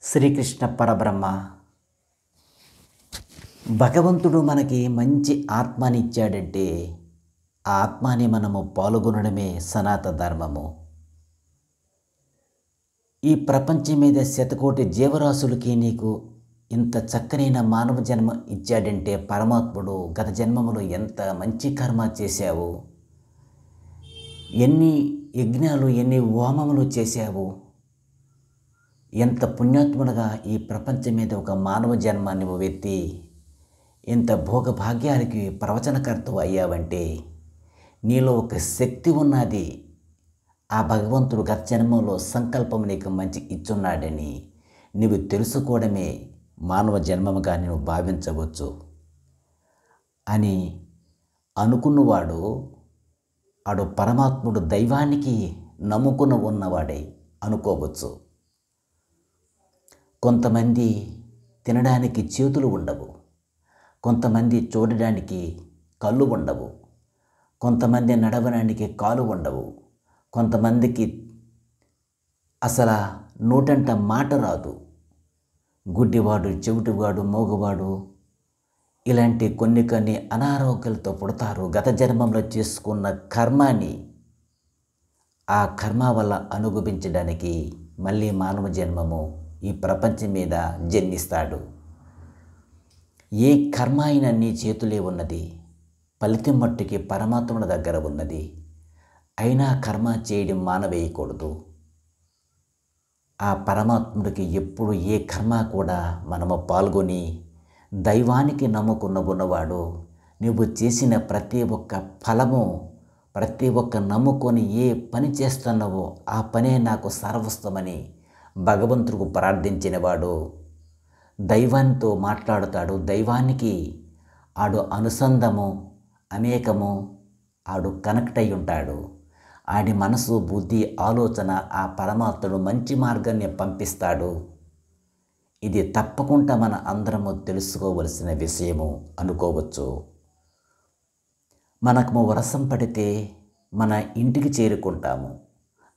శ్రీకృష్ణ పరబ్రహ్మ భగవంతుడు మనకి మంచి ఆత్మని ఇచ్చాడంటే ఆ ఆత్మని మనము పాల్గొనడమే సనాతన ధర్మము. ఈ ప్రపంచం మీద శతకోటి జీవరాశులకి నీకు ఇంత చక్కనైన మానవ జన్మ ఇచ్చాడంటే పరమాత్ముడు గత జన్మములో ఎంత మంచి కర్మ చేశావు, ఎన్ని యజ్ఞాలు ఎన్ని హోమములు చేశావు, ఎంత పుణ్యాత్ముడుగా ఈ ప్రపంచం మీద ఒక మానవ జన్మ నువ్వు ఎత్తి ఇంత భోగభాగ్యాలకి ప్రవచనకర్తవు అయ్యావంటే నీలో ఒక శక్తి ఉన్నది. ఆ భగవంతుడు గత జన్మలో సంకల్పం నీకు మంచి ఇచ్చున్నాడని నువ్వు తెలుసుకోవడమే మానవ జన్మముగా నువ్వు భావించవచ్చు అని అనుకున్నవాడు ఆడు పరమాత్ముడు దైవానికి నమ్ముకుని ఉన్నవాడే అనుకోవచ్చు. కొంతమంది తినడానికి చేతులు ఉండవు, కొంతమంది చూడడానికి కళ్ళు ఉండవు, కొంతమంది నడవడానికి కాలు ఉండవు, కొంతమందికి అసలు నోటంట మాట రాదు, గుడ్డివాడు చెవిటివాడు మోగవాడు ఇలాంటి కొన్ని అనారోగ్యాలతో పుడతారు. గత జన్మంలో చేసుకున్న కర్మాని ఆ కర్మ వల్ల అనుభవించడానికి మళ్ళీ మానవ జన్మము ఈ ప్రపంచం మీద జన్మిస్తాడు. ఏ కర్మ అయినా నీ చేతులే ఉన్నది, ఫలితం మట్టుకి పరమాత్ముడి దగ్గర ఉన్నది. అయినా కర్మ చేయడం మానవేయకూడదు. ఆ పరమాత్ముడికి ఎప్పుడు ఏ కర్మ కూడా మనము పాల్గొని దైవానికి నమ్ముకున్న ఉన్నవాడు నువ్వు చేసిన ప్రతి ఒక్క ఫలము ప్రతి ఒక్క నమ్ముకొని ఏ పని చేస్తున్నావో ఆ పనే నాకు సర్వస్వమని భగవంతుడికి ప్రార్థించినవాడు దైవానితో మాట్లాడుతాడు. దైవానికి ఆడు అనుసంధము అనేకము ఆడు కనెక్ట్ అయి ఉంటాడు. ఆడి మనసు బుద్ధి ఆలోచన ఆ పరమాత్ముడు మంచి మార్గాన్ని పంపిస్తాడు. ఇది తప్పకుండా మన అందరము తెలుసుకోవలసిన విషయము అనుకోవచ్చు. మనకు వర్షం పడితే మన ఇంటికి చేరుకుంటాము,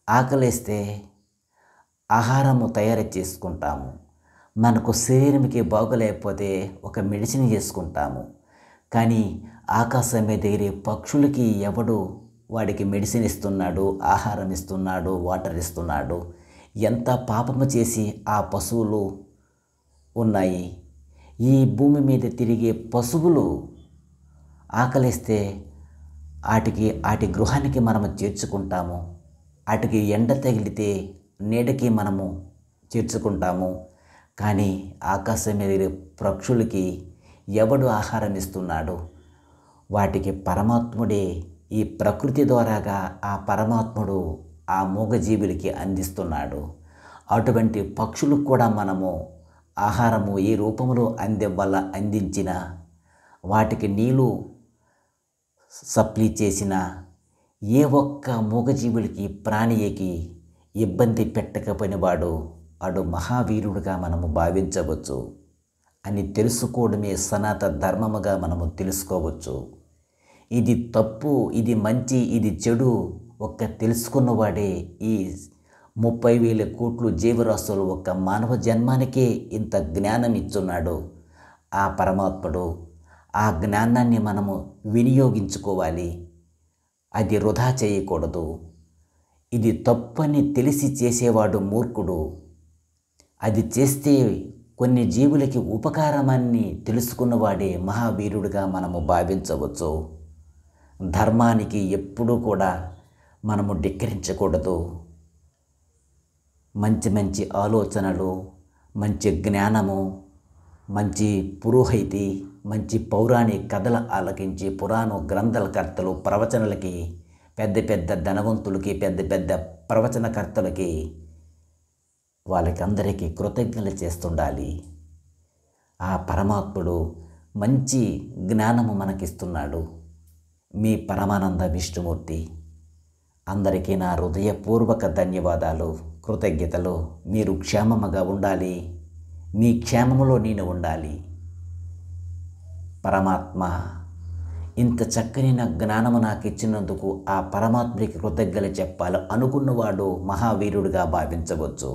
ఆకలేస్తే ఆహారము తయారు చేసుకుంటాము, మనకు శరీరంకి బాగోలేకపోతే ఒక మెడిసిన్ చేసుకుంటాము. కానీ ఆకాశం మీద ఎగిరే పక్షులకి ఎవడు వాడికి మెడిసిన్ ఇస్తున్నాడు, ఆహారం ఇస్తున్నాడు, వాటర్ ఇస్తున్నాడు? ఎంత పాపము చేసి ఆ పశువులు ఉన్నాయి. ఈ భూమి మీద తిరిగే పశువులు ఆకలిస్తే వాటి గృహానికి మనము చేర్చుకుంటాము, వాటికి ఎండ తగిలితే నీడకి మనము చేర్చుకుంటాము. కానీ ఆకాశం మీద పక్షులకి ఎవడు ఆహారం ఇస్తున్నాడు? వాటికి పరమాత్ముడే ఈ ప్రకృతి ద్వారాగా ఆ పరమాత్ముడు ఆ మూగజీవులకి అందిస్తున్నాడు. అటువంటి పక్షులకు కూడా మనము ఆహారము ఏ రూపంలో అందించిన వాటికి నీళ్ళు సప్లై చేసిన ఏ ఒక్క మూగజీవులకి ప్రాణికి ఇబ్బంది పెట్టకపోయినవాడు వాడు మహావీరుడుగా మనము భావించవచ్చు అని తెలుసుకోవడమే సనాతన ధర్మముగా మనము తెలుసుకోవచ్చు. ఇది తప్పు, ఇది మంచి, ఇది చెడు ఒక్క తెలుసుకున్నవాడే ఈ 30,000 కోట్లు జీవరాశులు ఒక్క మానవ జన్మానికే ఇంత జ్ఞానం ఇచ్చున్నాడు ఆ పరమాత్ముడు. ఆ జ్ఞానాన్ని మనము వినియోగించుకోవాలి, అది వృధా చేయకూడదు. ఇది తప్పని తెలిసి చేసేవాడు మూర్ఖుడు. అది చేస్తే కొన్ని జీవులకి ఉపకారమని తెలుసుకున్నవాడే మహావీరుడిగా మనము భావించవచ్చు. ధర్మానికి ఎప్పుడూ కూడా మనము ధిక్కరించకూడదు. మంచి మంచి ఆలోచనలు, మంచి జ్ఞానము, మంచి పురోహితి, మంచి పౌరాణిక కథలు ఆలకించి పురాణ గ్రంథకర్తలు ప్రవచనలకి పెద్ద పెద్ద ధనవంతులకి పెద్ద పెద్ద ప్రవచనకర్తలకి వాళ్ళకి అందరికీ కృతజ్ఞతలు చేస్తుండాలి. ఆ పరమాత్ముడు మంచి జ్ఞానము మనకిస్తున్నాడు. మీ పరమానంద విష్ణుమూర్తి. అందరికీ నా హృదయపూర్వక ధన్యవాదాలు, కృతజ్ఞతలు. మీరు క్షేమముగా ఉండాలి, మీ క్షేమములో నేను ఉండాలి. పరమాత్మ ఇంత చక్కని నా జ్ఞానము నాకు ఇచ్చినందుకు ఆ పరమాత్మకి కృతజ్ఞతలు చెప్పాలి అనుకున్నవాడు మహావీరుడిగా భావించవచ్చు.